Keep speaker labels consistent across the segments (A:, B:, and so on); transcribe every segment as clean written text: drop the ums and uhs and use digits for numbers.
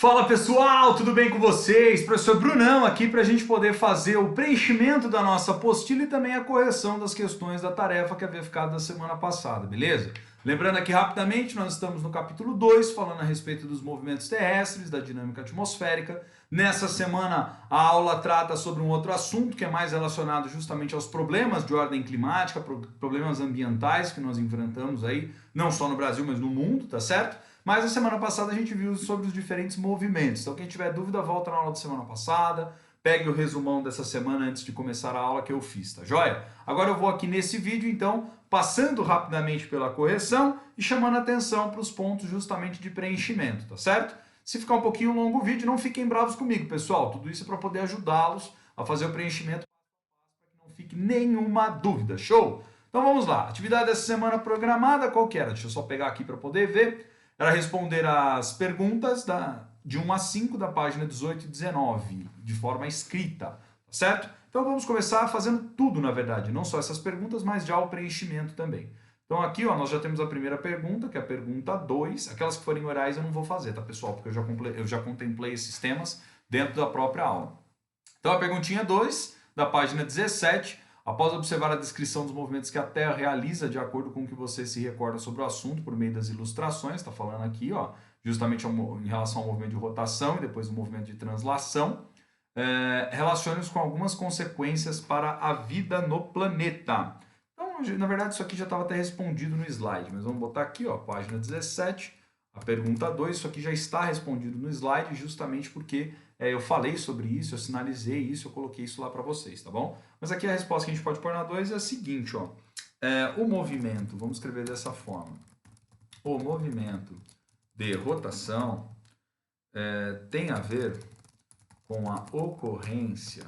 A: Fala pessoal, tudo bem com vocês? Professor Brunão aqui para a gente poder fazer o preenchimento da nossa apostila e também a correção das questões da tarefa que havia ficado da semana passada, beleza? Lembrando aqui rapidamente, nós estamos no capítulo 2, falando a respeito dos movimentos terrestres, da dinâmica atmosférica. Nessa semana a aula trata sobre um outro assunto que é mais relacionado justamente aos problemas de ordem climática, problemas ambientais que nós enfrentamos aí, não só no Brasil, mas no mundo, tá certo? Mas na semana passada a gente viu sobre os diferentes movimentos. Então quem tiver dúvida, volta na aula da semana passada, pegue o resumão dessa semana antes de começar a aula que eu fiz, tá joia? Agora eu vou aqui nesse vídeo, então, passando rapidamente pela correção e chamando atenção para os pontos justamente de preenchimento, tá certo? Se ficar um pouquinho longo o vídeo, não fiquem bravos comigo, pessoal. Tudo isso é para poder ajudá-los a fazer o preenchimento para que não fique nenhuma dúvida. Show? Então vamos lá. Atividade dessa semana programada, qual que era? Deixa eu só pegar aqui para poder ver. Era responder as perguntas de 1 a 5 da página 18 e 19, de forma escrita, tá certo? Então vamos começar fazendo tudo, na verdade, não só essas perguntas, mas já o preenchimento também. Então aqui, ó, nós já temos a primeira pergunta, que é a pergunta 2. Aquelas que forem orais eu não vou fazer, tá, pessoal? Porque eu já contemplei esses temas dentro da própria aula. Então a perguntinha 2, da página 17. Após observar a descrição dos movimentos que a Terra realiza de acordo com o que você se recorda sobre o assunto por meio das ilustrações, está falando aqui, ó, justamente em relação ao movimento de rotação e depois o movimento de translação, relacione-os com algumas consequências para a vida no planeta. Então, na verdade, isso aqui já estava até respondido no slide, mas vamos botar aqui, ó, página 17, a pergunta 2, isso aqui já está respondido no slide justamente porque eu falei sobre isso, eu sinalizei isso, eu coloquei isso lá para vocês, tá bom? Mas aqui a resposta que a gente pode pôr na 2 é a seguinte, ó. O movimento, vamos escrever dessa forma. O movimento de rotação tem a ver com a ocorrência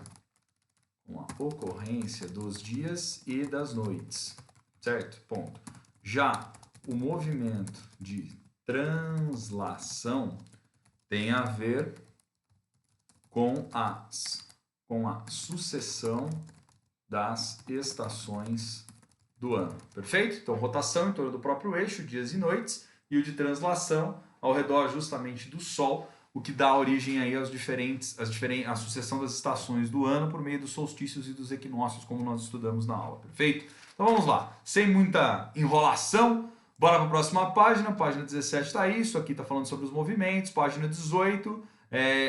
A: dos dias e das noites, certo? Ponto. Já o movimento de translação tem a ver com a sucessão das estações do ano, perfeito? Então, rotação em torno do próprio eixo, dias e noites, e o de translação ao redor justamente do Sol, o que dá origem aí à sucessão das estações do ano por meio dos solstícios e dos equinócios, como nós estudamos na aula, perfeito? Então vamos lá, sem muita enrolação, bora para a próxima página, página 17 está aí, isso aqui está falando sobre os movimentos, página 18,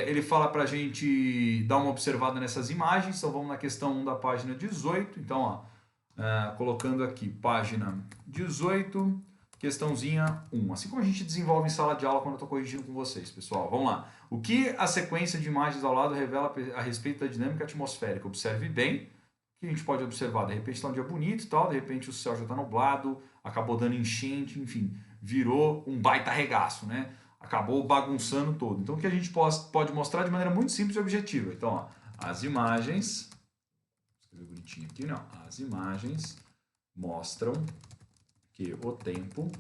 A: ele fala para a gente dar uma observada nessas imagens, então vamos na questão 1 da página 18, então ó, colocando aqui página 18, questãozinha 1. Assim como a gente desenvolve em sala de aula quando eu estou corrigindo com vocês, pessoal. Vamos lá. O que a sequência de imagens ao lado revela a respeito da dinâmica atmosférica? Observe bem. O que a gente pode observar? De repente está um dia bonito e tal, de repente o céu já está nublado, acabou dando enchente, enfim, virou um baita regaço, né? Acabou bagunçando todo. Então o que a gente pode mostrar de maneira muito simples e objetiva? Então, ó, as imagens, escrever bonitinho aqui, não. As imagens mostram que o tempo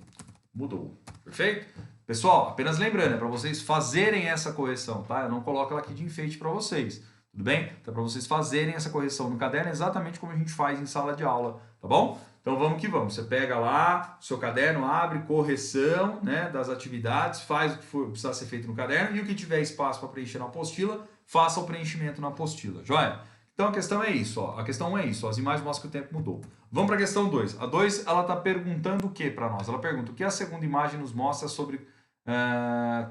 A: mudou. Perfeito? Pessoal, apenas lembrando, é para vocês fazerem essa correção, tá? Eu não coloco ela aqui de enfeite para vocês. Tudo bem? Então, para vocês fazerem essa correção no caderno exatamente como a gente faz em sala de aula, tá bom? Então vamos que vamos. Você pega lá, seu caderno, abre, correção, né, das atividades, faz o que for precisar ser feito no caderno e o que tiver espaço para preencher na apostila, faça o preenchimento na apostila. Joia? Então a questão é isso, ó. A questão 1 é isso, ó. As imagens mostram que o tempo mudou. Vamos para a questão 2. A 2, ela está perguntando o que para nós? Ela pergunta o que a segunda imagem nos mostra sobre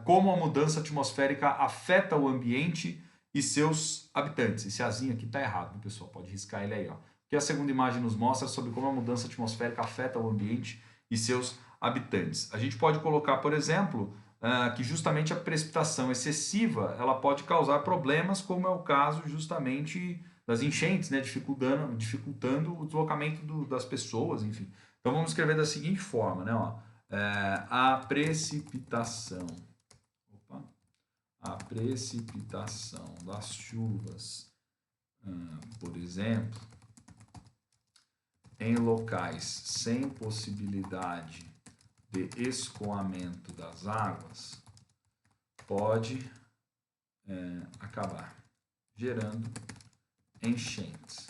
A: como a mudança atmosférica afeta o ambiente e seus habitantes. Esse azinho aqui está errado, pessoal? Pode riscar ele aí, ó. O que a segunda imagem nos mostra sobre como a mudança atmosférica afeta o ambiente e seus habitantes. A gente pode colocar, por exemplo, que justamente a precipitação excessiva ela pode causar problemas, como é o caso justamente das enchentes, né, dificultando o deslocamento das pessoas, enfim. Então vamos escrever da seguinte forma, né, ó, a precipitação das chuvas, por exemplo, em locais sem possibilidade de escoamento das águas, pode acabar gerando enchentes,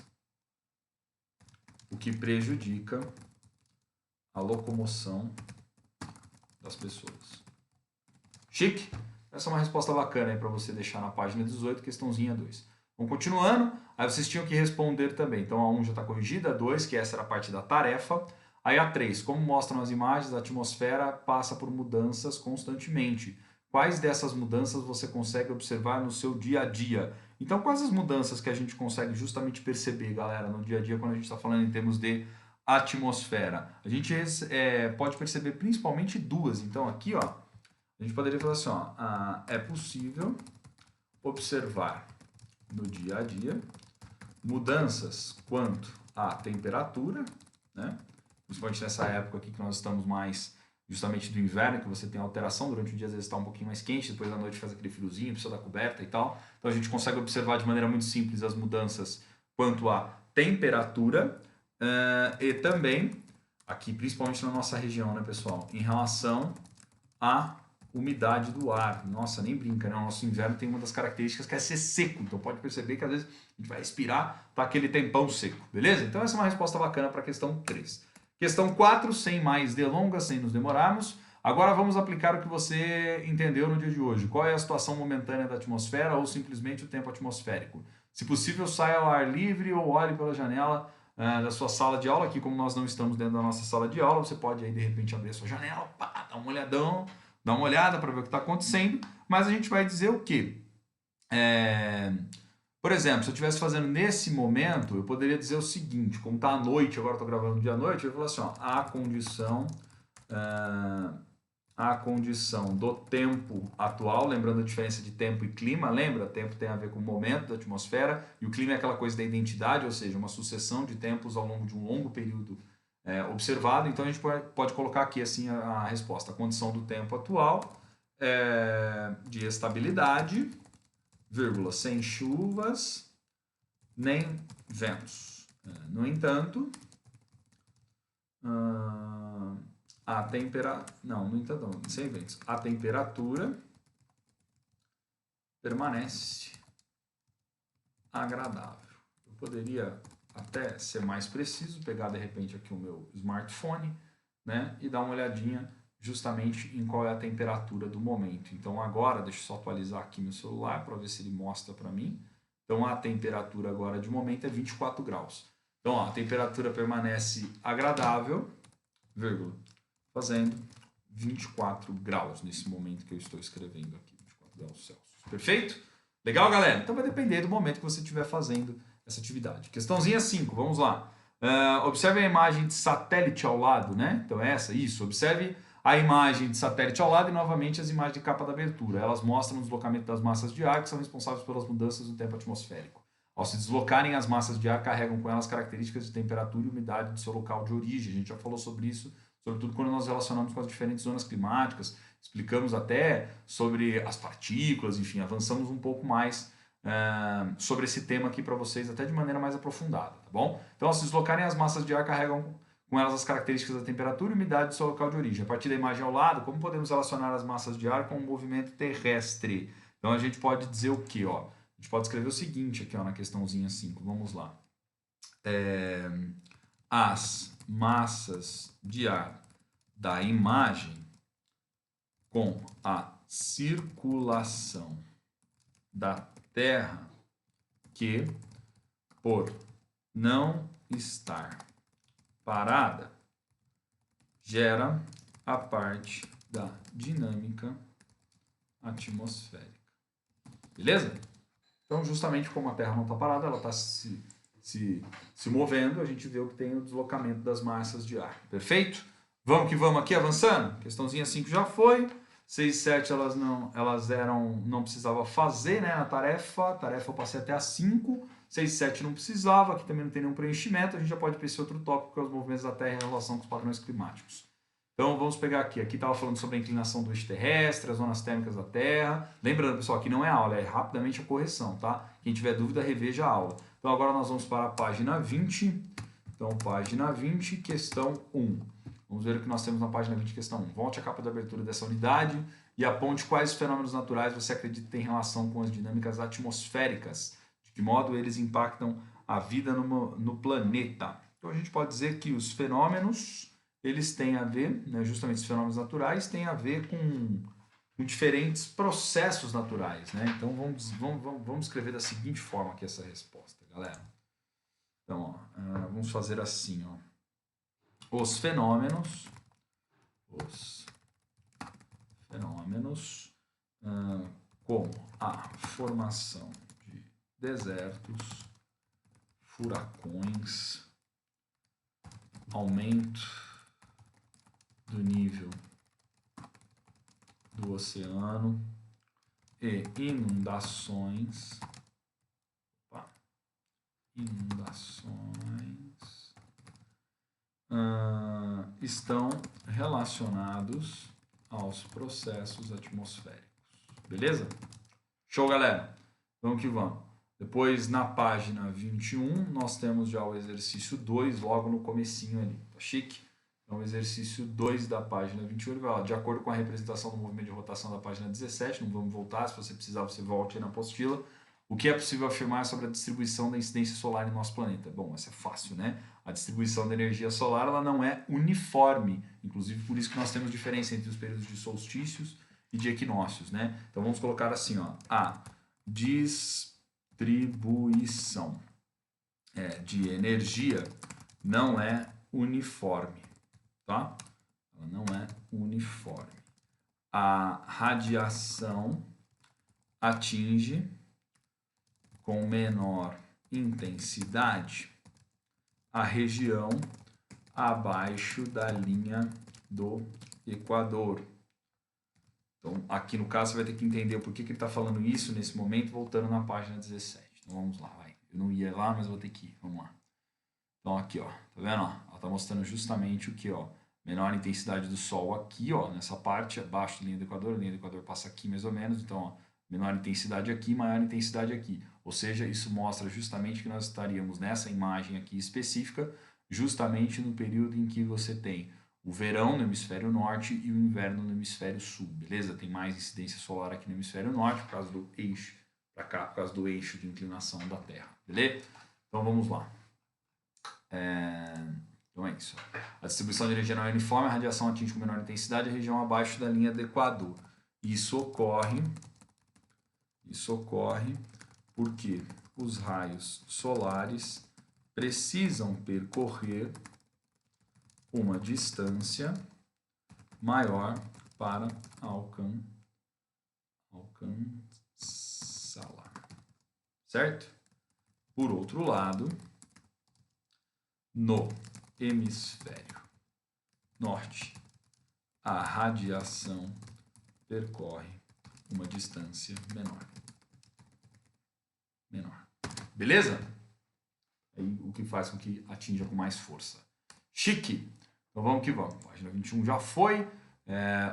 A: o que prejudica a locomoção das pessoas. Chique? Essa é uma resposta bacana aí para você deixar na página 18, questãozinha 2. Vamos continuando. Aí vocês tinham que responder também. Então a 1 já está corrigida, a 2, que essa era a parte da tarefa. Aí a 3, como mostram as imagens, a atmosfera passa por mudanças constantemente. Quais dessas mudanças você consegue observar no seu dia a dia? Então, quais as mudanças que a gente consegue justamente perceber, galera, no dia a dia, quando a gente está falando em termos de atmosfera? A gente pode perceber principalmente duas. Então, aqui, ó, a gente poderia falar assim, ó, é possível observar no dia a dia mudanças quanto à temperatura, né? Principalmente nessa época aqui que nós estamos mais justamente do inverno, que você tem alteração durante o dia, às vezes está um pouquinho mais quente, depois da noite faz aquele friozinho, precisa da coberta e tal. Então a gente consegue observar de maneira muito simples as mudanças quanto à temperatura e também, aqui principalmente na nossa região, né, pessoal, em relação à umidade do ar. Nossa, nem brinca, né? O nosso inverno tem uma das características que é ser seco, então pode perceber que às vezes a gente vai respirar, tá aquele tempão seco, beleza? Então essa é uma resposta bacana para a questão 3. Questão 4, sem mais delongas, sem nos demorarmos. Agora vamos aplicar o que você entendeu no dia de hoje. Qual é a situação momentânea da atmosfera ou simplesmente o tempo atmosférico? Se possível, saia ao ar livre ou olhe pela janela da sua sala de aula. Aqui, como nós não estamos dentro da nossa sala de aula, você pode aí de repente abrir a sua janela, pá, dar uma olhada para ver o que está acontecendo. Mas a gente vai dizer o quê? Por exemplo, se eu estivesse fazendo nesse momento, eu poderia dizer o seguinte, como está à noite, agora estou gravando dia à noite, eu vou falar assim, ó, a condição do tempo atual, lembrando a diferença de tempo e clima, lembra? Tempo tem a ver com o momento da atmosfera e o clima é aquela coisa da identidade, ou seja, uma sucessão de tempos ao longo de um longo período observado. Então a gente pode colocar aqui assim a resposta, a condição do tempo atual de estabilidade, vírgula, sem chuvas nem ventos. No entanto, a temperatura... Não, no entanto, não, sem ventos. A temperatura permanece agradável. Eu poderia até ser mais preciso, pegar de repente aqui o meu smartphone, né, e dar uma olhadinha justamente em qual é a temperatura do momento. Então agora, deixa eu só atualizar aqui meu celular para ver se ele mostra para mim. Então a temperatura agora de momento é 24 graus. Então ó, a temperatura permanece agradável, vírgula, fazendo 24 graus nesse momento que eu estou escrevendo aqui, 24 graus Celsius. Perfeito? Legal, galera? Então vai depender do momento que você estiver fazendo essa atividade. Questãozinha 5, vamos lá. Observe a imagem de satélite ao lado, né? Então isso. Observe a imagem de satélite ao lado e novamente as imagens de capa da abertura. Elas mostram o deslocamento das massas de ar que são responsáveis pelas mudanças no tempo atmosférico. Ao se deslocarem, as massas de ar carregam com elas características de temperatura e umidade do seu local de origem. A gente já falou sobre isso, sobretudo quando nós relacionamos com as diferentes zonas climáticas. Explicamos até sobre as partículas, enfim, avançamos um pouco mais sobre esse tema aqui para vocês, até de maneira mais aprofundada, tá bom? Então, ao se deslocarem, as massas de ar carregam com elas as características da temperatura e umidade do seu local de origem. A partir da imagem ao lado, como podemos relacionar as massas de ar com o movimento terrestre? Então, a gente pode dizer o quê? Ó? A gente pode escrever o seguinte aqui ó, na questãozinha 5, vamos lá. As massas de ar da imagem com a circulação da Terra que, por não estar parada, gera a parte da dinâmica atmosférica. Beleza? Então, justamente como a Terra não está parada, ela está se movendo, a gente vê o que tem o deslocamento das massas de ar. Perfeito? Vamos que vamos aqui, avançando. Questãozinha 5 já foi. 6 e 7 não precisava fazer, né, na tarefa. A tarefa eu passei até a 5. 6 e 7 não precisava, aqui também não tem nenhum preenchimento. A gente já pode ver esse outro tópico, que é os movimentos da Terra em relação com os padrões climáticos. Então vamos pegar aqui. Aqui estava falando sobre a inclinação do eixo terrestre, as zonas térmicas da Terra. Lembrando, pessoal, aqui não é aula, é rapidamente a correção, tá? Quem tiver dúvida, reveja a aula. Então agora nós vamos para a página 20. Então, página 20, questão 1. Vamos ver o que nós temos na página 20, questão 1. Volte à capa de abertura dessa unidade e aponte quais fenômenos naturais você acredita ter em relação com as dinâmicas atmosféricas, de que modo eles impactam a vida no planeta. Então a gente pode dizer que os fenômenos, eles têm a ver, né, justamente os fenômenos naturais, têm a ver com com diferentes processos naturais, né? Então vamos escrever da seguinte forma aqui essa resposta, galera. Então, ó, vamos fazer assim, ó. Os fenômenos como a formação de desertos, furacões, aumento do nível do oceano e inundações, estão relacionados aos processos atmosféricos. Beleza? Show, galera? Vamos que vamos. Depois, na página 21, nós temos já o exercício 2, logo no comecinho ali. Tá chique? Então, o exercício 2 da página 21, vai lá, de acordo com a representação do movimento de rotação da página 17, não vamos voltar, se você precisar, você volte aí na apostila. O que é possível afirmar sobre a distribuição da incidência solar em nosso planeta? Bom, essa é fácil, né? A distribuição da energia solar ela não é uniforme, inclusive por isso que nós temos diferença entre os períodos de solstícios e de equinócios, né? Então vamos colocar assim, ó, a distribuição de energia não é uniforme, tá? Ela não é uniforme. A radiação atinge com menor intensidade a região abaixo da linha do Equador. Então, aqui no caso, você vai ter que entender por que ele está falando isso nesse momento, voltando na página 17. Então, vamos lá, vai. Eu não ia lá, mas vou ter que ir. Vamos lá. Então, aqui, ó. Tá vendo? Ó? Ela está mostrando justamente o que, ó. Menor intensidade do Sol aqui, ó. Nessa parte, abaixo da linha do Equador. A linha do Equador passa aqui, mais ou menos. Então, ó. Menor intensidade aqui, maior intensidade aqui. Ou seja, isso mostra justamente que nós estaríamos nessa imagem aqui específica, justamente no período em que você tem o verão no hemisfério norte e o inverno no hemisfério sul, beleza? Tem mais incidência solar aqui no hemisfério norte por causa do eixo, para cá, por causa do eixo de inclinação da Terra, beleza? Então vamos lá. Então é isso. A distribuição de energia não é uniforme, a radiação atinge com menor intensidade a região abaixo da linha do Equador. Isso ocorre porque os raios solares precisam percorrer uma distância maior para alcançá-la. Certo? Por outro lado, no hemisfério norte, a radiação percorre uma distância menor. Beleza? Aí, o que faz com que atinja com mais força. Chique! Então vamos que vamos. Página 21 já foi.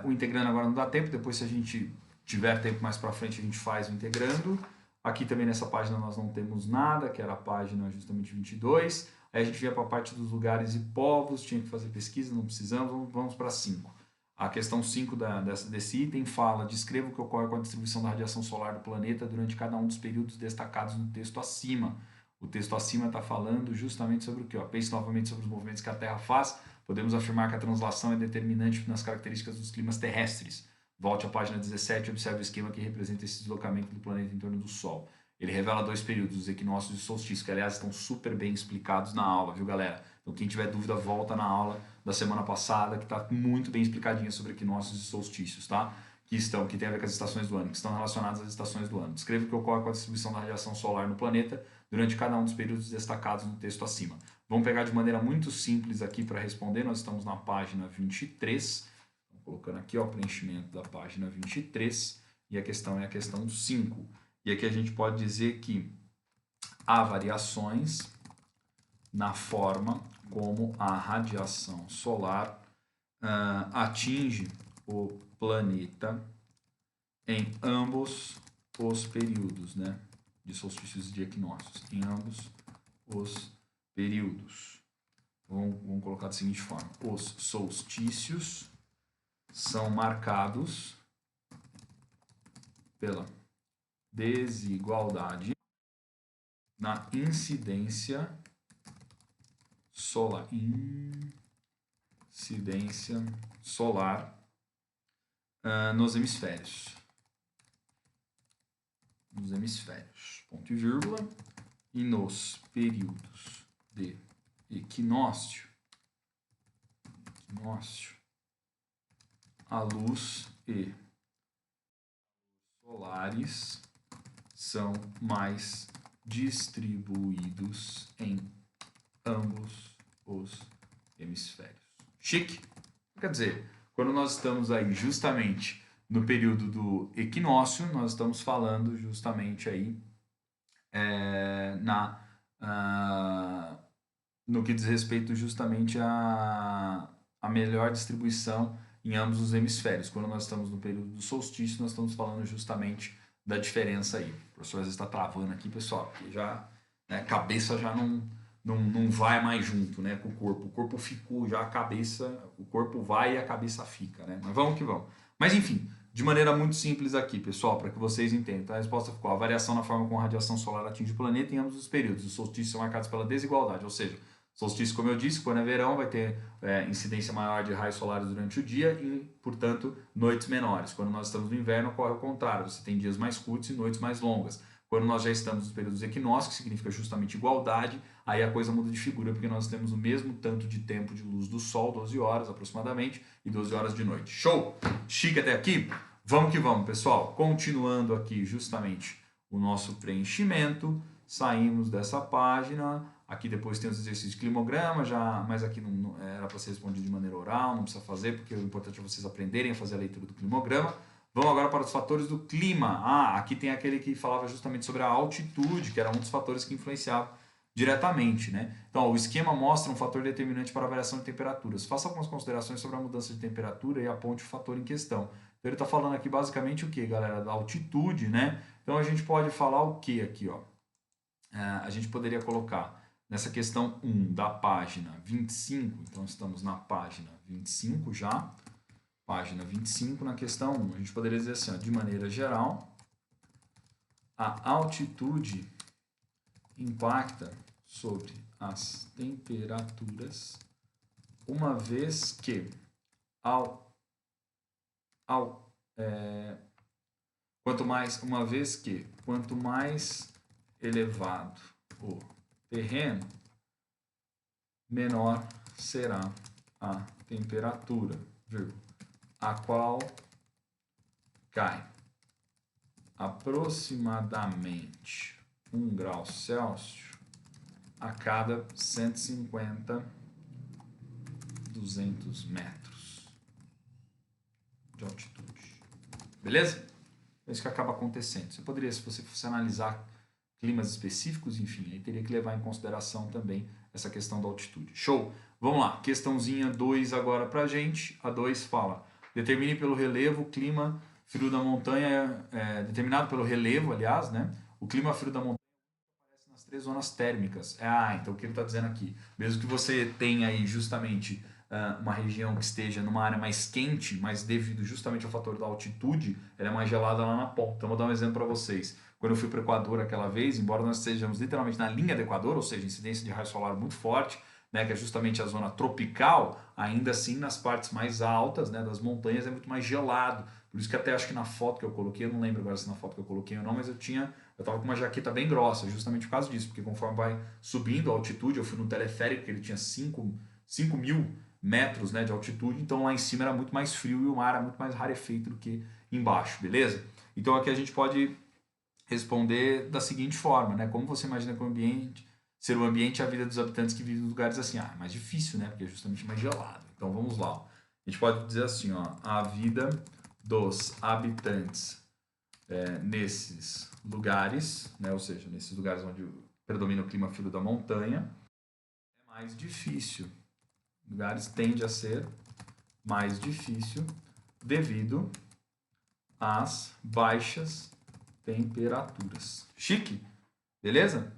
A: O integrando agora não dá tempo. Depois, se a gente tiver tempo mais para frente, a gente faz o integrando. Aqui também nessa página nós não temos nada, que era a página justamente 22. Aí a gente vinha para a parte dos lugares e povos. Tinha que fazer pesquisa, não precisamos. Vamos para 5. A questão 5 desse item fala: descreva o que ocorre com a distribuição da radiação solar do planeta durante cada um dos períodos destacados no texto acima. O texto acima está falando justamente sobre o que? Pense novamente sobre os movimentos que a Terra faz. Podemos afirmar que a translação é determinante nas características dos climas terrestres. Volte à página 17 e observe o esquema que representa esse deslocamento do planeta em torno do Sol. Ele revela 2 períodos, os equinócios e o solstício, que aliás estão super bem explicados na aula, viu, galera? Então quem tiver dúvida, volta na aula da semana passada, que está muito bem explicadinha sobre equinócios e solstícios, tá? Que tem a ver com as estações do ano, que estão relacionadas às estações do ano. Descreva o que ocorre com a distribuição da radiação solar no planeta durante cada um dos períodos destacados no texto acima. Vamos pegar de maneira muito simples aqui para responder. Nós estamos na página 23. Estou colocando aqui, ó, o preenchimento da página 23. E a questão é a questão 5. E aqui a gente pode dizer que há variações na forma como a radiação solar atinge o planeta em ambos os períodos, né, de solstícios e de equinócios, em ambos os períodos. Vamos colocar da seguinte forma: os solstícios são marcados pela desigualdade na incidência solar nos hemisférios. Ponto e vírgula. E nos períodos de equinócio, a luz e solares são mais distribuídos em ambos os hemisférios. Chique? Quer dizer, quando nós estamos aí justamente no período do equinócio, nós estamos falando justamente aí no que diz respeito justamente à melhor distribuição em ambos os hemisférios. Quando nós estamos no período do solstício, nós estamos falando justamente da diferença aí. O professor às vezes está travando aqui, pessoal, porque já, né, a cabeça já não vai mais junto, né, com o corpo. O corpo ficou já, a cabeça, o corpo vai e a cabeça fica, né? Mas vamos que vamos. Mas enfim, de maneira muito simples aqui, pessoal, para que vocês entendam. Então, a resposta ficou: a variação na forma como a radiação solar atinge o planeta em ambos os períodos. Os solstícios são marcados pela desigualdade, ou seja, solstício, como eu disse, quando é verão, vai ter incidência maior de raios solares durante o dia e, portanto, noites menores. Quando nós estamos no inverno, ocorre o contrário. Você tem dias mais curtos e noites mais longas. Quando nós já estamos nos períodos equinócios, que significa justamente igualdade, aí a coisa muda de figura, porque nós temos o mesmo tanto de tempo de luz do Sol, 12 horas aproximadamente, e 12 horas de noite. Show? Chique até aqui? Vamos que vamos, pessoal. Continuando aqui justamente o nosso preenchimento, saímos dessa página. Aqui depois tem os exercícios de climograma, mas aqui não era para ser respondido de maneira oral, não precisa fazer, porque o importante é vocês aprenderem a fazer a leitura do climograma. Vamos agora para os fatores do clima. Aqui tem aquele que falava justamente sobre a altitude, que era um dos fatores que influenciava diretamente, né? Então, o esquema mostra um fator determinante para a variação de temperaturas. Faça algumas considerações sobre a mudança de temperatura e aponte o fator em questão. Então, ele está falando aqui basicamente o que, galera? Da altitude, né? Então, a gente pode falar o que aqui, ó? A gente poderia colocar nessa questão 1 da página 25, então estamos na página 25 já, página 25 na questão 1, a gente poderia dizer assim, ó, de maneira geral, a altitude impacta sobre as temperaturas, uma vez que quanto mais elevado o terreno, menor será a temperatura, a qual cai aproximadamente 1 grau Celsius a cada 150, 200 metros de altitude. Beleza? É isso que acaba acontecendo. Você poderia, se você fosse analisar climas específicos, enfim, aí teria que levar em consideração também essa questão da altitude. Show! Vamos lá, questãozinha 2 agora pra gente. A 2 fala: determine pelo relevo o clima frio da montanha, determinado pelo relevo, aliás, né? O clima frio da montanha aparece nas 3 zonas térmicas. Então o que ele está dizendo aqui? Mesmo que você tenha aí justamente uma região que esteja numa área mais quente, mas devido justamente ao fator da altitude, ela é mais gelada lá na ponta. Então vou dar um exemplo para vocês. Quando eu fui para o Equador aquela vez, embora nós estejamos literalmente na linha do Equador, ou seja, incidência de raio solar muito forte, né, que é justamente a zona tropical, ainda assim nas partes mais altas, né, das montanhas é muito mais gelado. Por isso que até acho que na foto que eu coloquei, eu não lembro agora se na foto que eu coloquei ou não, mas eu estava com uma jaqueta bem grossa, justamente por causa disso, porque conforme vai subindo a altitude, eu fui no teleférico que ele tinha 5.000 metros, né, de altitude, então lá em cima era muito mais frio e o mar era muito mais rarefeito do que embaixo, beleza? Então aqui a gente pode responder da seguinte forma, né? Como você imagina que o ambiente, ser o ambiente e a vida dos habitantes que vivem em lugares assim? É mais difícil, né? Porque é justamente mais gelado. Então vamos lá. A gente pode dizer assim, ó, a vida dos habitantes nesses lugares, né? Ou seja, nesses lugares onde predomina o clima frio da montanha, é mais difícil. Lugares tende a ser mais difícil devido às baixas temperaturas. Chique? Beleza?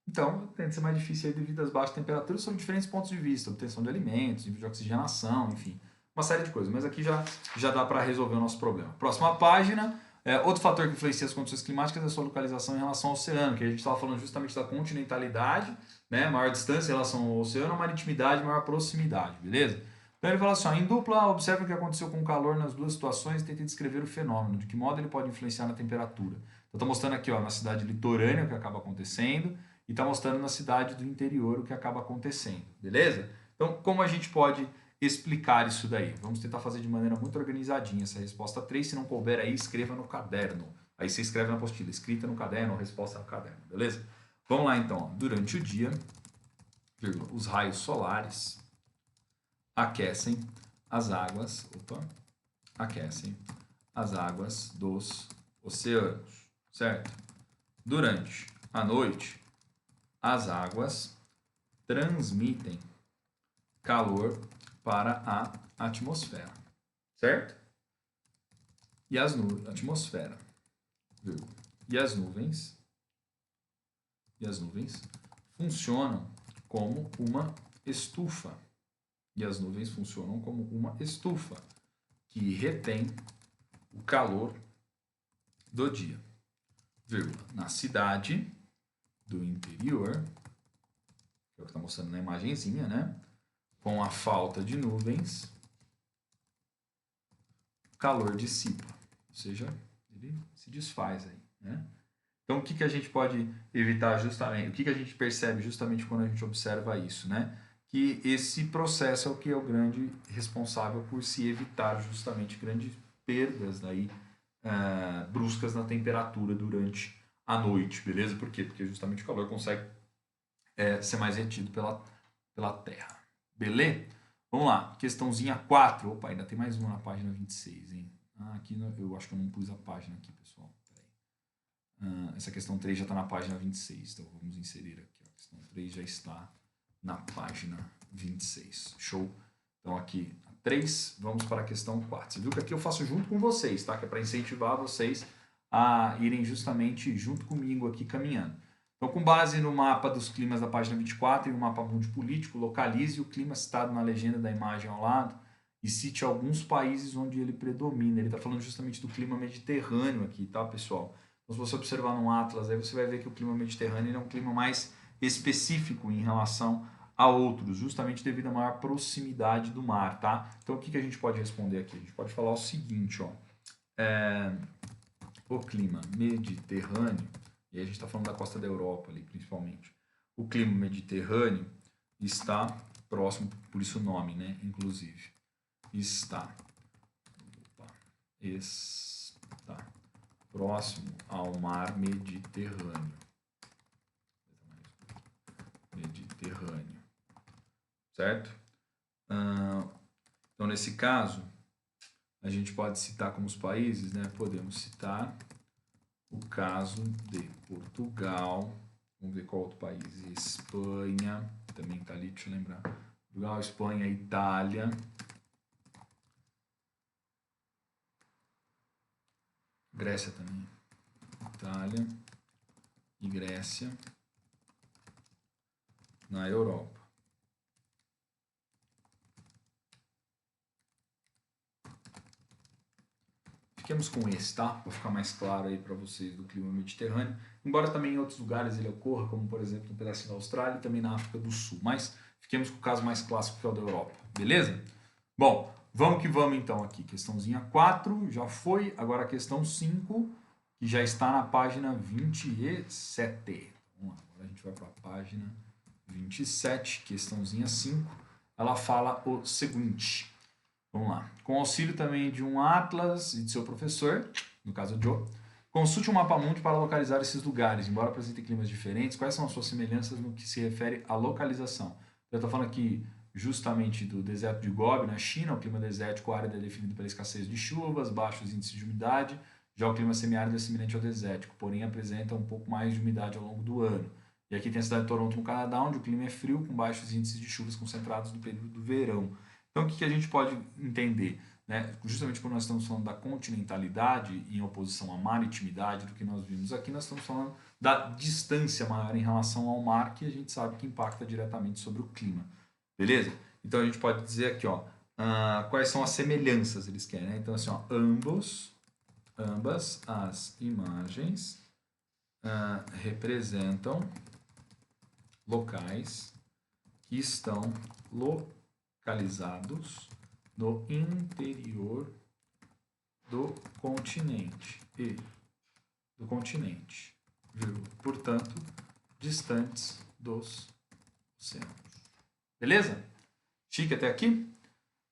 A: Então, tende a ser mais difícil aí devido às baixas temperaturas sobre diferentes pontos de vista, obtenção de alimentos, nível de oxigenação, enfim, uma série de coisas. Mas aqui já dá para resolver o nosso problema. Próxima página. Outro fator que influencia as condições climáticas é a sua localização em relação ao oceano, que a gente estava falando justamente da continentalidade, né? Maior distância em relação ao oceano, maritimidade, maior proximidade, beleza? Então ele fala assim, ó, em dupla, observe o que aconteceu com o calor nas duas situações e tente descrever o fenômeno, de que modo ele pode influenciar na temperatura. Então está mostrando aqui, ó, na cidade litorânea o que acaba acontecendo e está mostrando na cidade do interior o que acaba acontecendo, beleza? Então, como a gente pode explicar isso daí? Vamos tentar fazer de maneira muito organizadinha essa resposta 3. Se não couber aí, escreva no caderno. Aí você escreve na apostila, escrita no caderno, resposta no caderno, beleza? Vamos lá então. Ó. Durante o dia, vírgula, os raios solares aquecem as águas, aquecem as águas dos oceanos, certo? Durante a noite, as águas transmitem calor para a atmosfera, certo? E as nuvens, atmosfera, vírgula, e as nuvens funcionam como uma estufa. E as nuvens funcionam como uma estufa que retém o calor do dia. Vírgula, na cidade do interior, que é o que está mostrando na imagenzinha, né? Com a falta de nuvens, o calor dissipa. Ou seja, ele se desfaz aí, né? Então, o que a gente pode evitar justamente? O que a gente percebe justamente quando a gente observa isso, né? Que esse processo é o que é o grande responsável por se evitar justamente grandes perdas daí, bruscas na temperatura durante a noite, beleza? Por quê? Porque justamente o calor consegue ser mais retido pela Terra. Beleza? Vamos lá, questãozinha 4. Opa, ainda tem mais uma na página 26, hein? Aqui eu acho que eu não pus a página aqui, pessoal. Essa questão 3 já está na página 26, então vamos inserir aqui. A questão 3 já está na página 26. Show? Então aqui, 3, vamos para a questão 4. Você viu que aqui eu faço junto com vocês, tá? Que é para incentivar vocês a irem justamente junto comigo aqui caminhando. Então, com base no mapa dos climas da página 24 e o mapa mundo político, localize o clima citado na legenda da imagem ao lado e cite alguns países onde ele predomina. Ele está falando justamente do clima mediterrâneo aqui, tá, pessoal? Então, se você observar no Atlas, aí você vai ver que o clima mediterrâneo é um clima mais específico em relação a outros, justamente devido à maior proximidade do mar, tá? Então, o que a gente pode responder aqui? A gente pode falar o seguinte, ó. O clima mediterrâneo, e a gente está falando da costa da Europa ali, principalmente. O clima mediterrâneo está próximo, por isso o nome, né? Inclusive, está próximo ao mar Mediterrâneo. Certo? Então, nesse caso, a gente pode citar como os países, né? Podemos citar o caso de Portugal. Vamos ver qual outro país. Espanha, também está ali, deixa eu lembrar. Portugal, Espanha, Itália. Grécia também. Itália e Grécia na Europa. Fiquemos com esse, tá? Para ficar mais claro aí para vocês do clima mediterrâneo. Embora também em outros lugares ele ocorra, como por exemplo no pedacinho da Austrália e também na África do Sul. Mas fiquemos com o caso mais clássico que é o da Europa. Beleza? Bom, vamos que vamos então aqui. Questãozinha 4 já foi. Agora a questão 5, que já está na página 27. Vamos lá, agora a gente vai para a página 27, questãozinha 5. Ela fala o seguinte. Vamos lá. Com auxílio também de um atlas e de seu professor, no caso o Joe, consulte um mapa mundi para localizar esses lugares. Embora apresentem climas diferentes, quais são as suas semelhanças no que se refere à localização? Eu estou falando aqui justamente do deserto de Gobi, na China. O clima desértico árido é definido pela escassez de chuvas, baixos índices de umidade. Já o clima semiárido é semelhante ao desértico, porém apresenta um pouco mais de umidade ao longo do ano. E aqui tem a cidade de Toronto, no Canadá, onde o clima é frio, com baixos índices de chuvas concentrados no período do verão. Então, o que a gente pode entender? Né? Justamente quando nós estamos falando da continentalidade em oposição à maritimidade, do que nós vimos aqui, nós estamos falando da distância maior em relação ao mar, que a gente sabe que impacta diretamente sobre o clima. Beleza? Então, a gente pode dizer aqui, ó, quais são as semelhanças, eles querem. Né? Então, assim, ó, ambas as imagens representam locais que estão localizados no interior do continente vírgula, portanto, distantes dos oceanos. Beleza? Chique até aqui?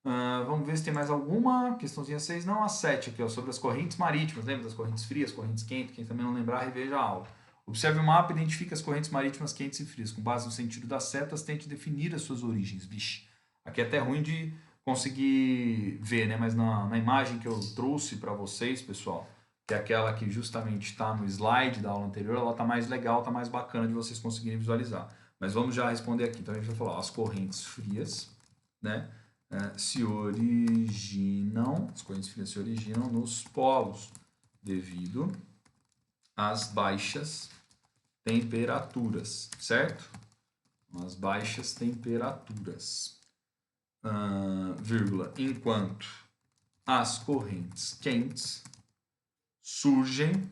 A: Vamos ver se tem mais alguma questãozinha 6, não, a 7 aqui, ó, sobre as correntes marítimas. Lembra das correntes frias, correntes quentes? Quem também não lembrar, reveja a aula. Observe o mapa e identifique as correntes marítimas quentes e frias. Com base no sentido das setas, tente definir as suas origens. Vixe, aqui é até ruim de conseguir ver, né? Mas na imagem que eu trouxe para vocês, pessoal, que é aquela que justamente está no slide da aula anterior, ela está mais legal, está mais bacana de vocês conseguirem visualizar. Mas vamos já responder aqui. Então a gente vai falar, ó, as correntes frias, né? Se originam, as correntes frias se originam nos polos devido às baixas temperaturas, certo? As baixas temperaturas, vírgula, enquanto as correntes quentes surgem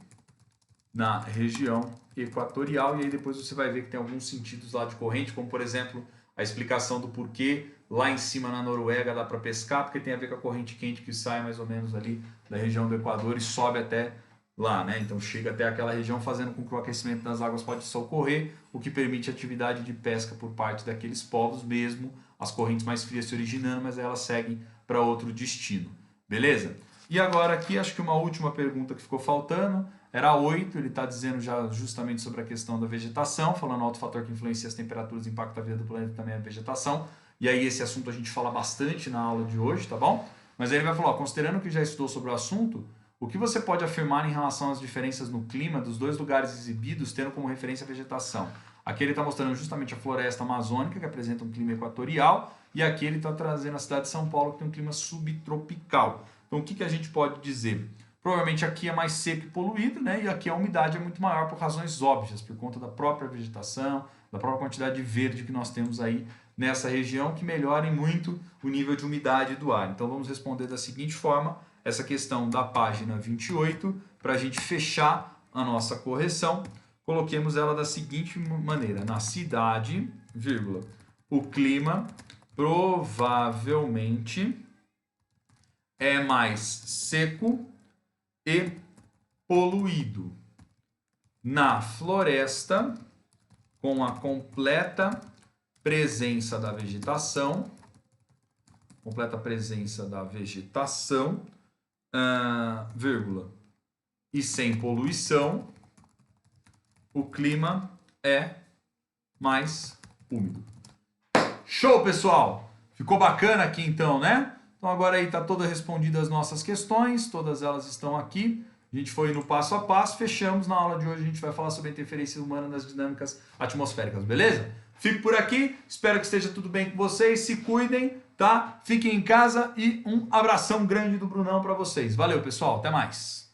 A: na região equatorial, e aí depois você vai ver que tem alguns sentidos lá de corrente, como por exemplo a explicação do porquê lá em cima na Noruega dá para pescar, porque tem a ver com a corrente quente que sai mais ou menos ali da região do Equador e sobe até lá, né? Então chega até aquela região, fazendo com que o aquecimento das águas possa ocorrer, o que permite a atividade de pesca por parte daqueles povos, mesmo as correntes mais frias se originando, mas elas seguem para outro destino. Beleza? E agora aqui, acho que uma última pergunta que ficou faltando, era a 8, ele está dizendo já justamente sobre a questão da vegetação, falando alto fator que influencia as temperaturas, impacta a vida do planeta e também a vegetação. E aí esse assunto a gente fala bastante na aula de hoje, tá bom? Mas aí ele vai falar, ó, considerando que já estudou sobre o assunto, o que você pode afirmar em relação às diferenças no clima dos dois lugares exibidos, tendo como referência a vegetação? Aqui ele está mostrando justamente a floresta amazônica, que apresenta um clima equatorial, e aqui ele está trazendo a cidade de São Paulo, que tem um clima subtropical. Então o que a gente pode dizer? Provavelmente aqui é mais seco e poluído, né? E aqui a umidade é muito maior por razões óbvias, por conta da própria vegetação, da própria quantidade de verde que nós temos aí nessa região, que melhorem muito o nível de umidade do ar. Então vamos responder da seguinte forma, essa questão da página 28, para a gente fechar a nossa correção, coloquemos ela da seguinte maneira, na cidade, vírgula, o clima provavelmente é mais seco e poluído. Na floresta, com a completa presença da vegetação, vírgula, e sem poluição, o clima é mais úmido. Show, pessoal! Ficou bacana aqui então, né? Então agora aí está todas respondidas as nossas questões, todas elas estão aqui. A gente foi no passo a passo, fechamos. Na aula de hoje a gente vai falar sobre a interferência humana nas dinâmicas atmosféricas, beleza? Fico por aqui, espero que esteja tudo bem com vocês, se cuidem, tá? Fiquem em casa e um abração grande do Brunão para vocês. Valeu, pessoal, até mais!